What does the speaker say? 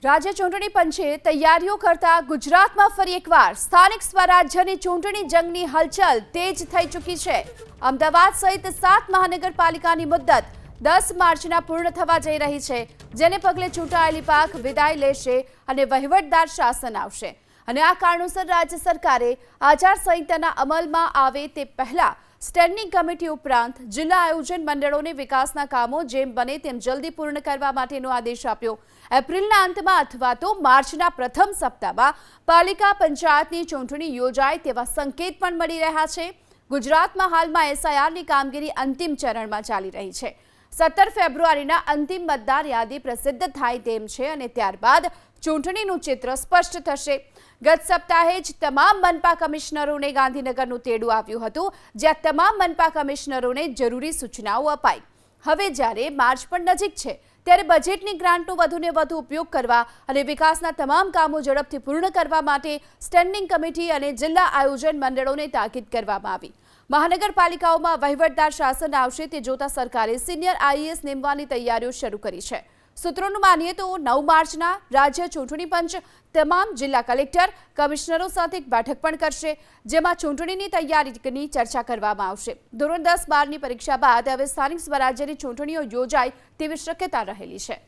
રાજ્ય ચૂંટણી પંચે તૈયારીઓ કરતા ગુજરાતમાં ફરી એકવાર સ્થાનિક સ્વરાજ્યની ચૂંટણી જંગની હલચલ તેજ થઈ ચૂકી છે। અમદાવાદ સહિત 7 મહાનગરપાલિકાની મુદ્દત 10 માર્ચના પૂર્ણ થવા જઈ રહી છે, જેને પગલે ચૂંટાયેલી પાક વિદાય લેશે અને વહીવટદાર શાસન આવશે। અને આ કારણોસર રાજ્ય સરકારે આચારસંહિતાના અમલમાં આવે તે પહેલા સ્ટેન્ડિંગ કમિટી ઉપરાંત જિલ્લા આયોજન મંડળોને વિકાસના કામો જેમ બને તેમ જલ્દી પૂર્ણ કરવા માટેનો આદેશ આપ્યો। એપ્રિલના અંતમાં અથવા તો માર્ચના પ્રથમ સપ્તાહમાં પાલિકા પંચાયતની ચૂંટણી યોજાય તેવા સંકેત પણ મળી રહ્યા છે। ગુજરાતમાં હાલમાં એસઆઈઆરની કામગીરી અંતિમ ચરણમાં ચાલી રહી છે। 17 ફેબ્રુઆરીના અંતિમ મતદાર યાદી પ્રસિદ્ધ થાય તેમ છે અને ત્યારબાદ ચૂંટણીનું ચિત્ર સ્પષ્ટ થશે। ગત સપ્તાહે જ તમામ મનપા કમિશનરોને ગાંધીનગરનું તેડું આવ્યું હતું, જ્યાં તમામ મનપા કમિશનરોને જરૂરી સૂચનાઓ અપાઈ। હવે જ્યારે માર્ચ પણ નજીક છે, ત્યારે બજેટની ગ્રાન્ટનો વધુને વધુ ઉપયોગ કરવા અને વિકાસના તમામ કામો ઝડપથી પૂર્ણ કરવા માટે સ્ટેન્ડિંગ કમિટી અને જિલ્લા આયોજન મંડળોને તાકીદ કરવામાં આવી। મહાનગરપાલિકાઓમાં વહીવટદાર શાસન આવશે તે જોતા સરકારે સિનિયર આઈએએસ નેમવાની તૈયારીઓ શરૂ કરી છે। સૂત્રોનું માનીએ તો 9 માર્ચના રાજ્ય ચૂંટણી પંચ તમામ જિલ્લા કલેક્ટર કમિશનરો સાથે એક બેઠક પણ કરશે, જેમાં ચૂંટણીની તૈયારીની ચર્ચા કરવામાં આવશે। ધોરણ 10-12ની પરીક્ષા બાદ હવે સ્થાનિક સ્વરાજ્યની ચૂંટણીઓ યોજાય તેવી શક્યતા રહેલી છે।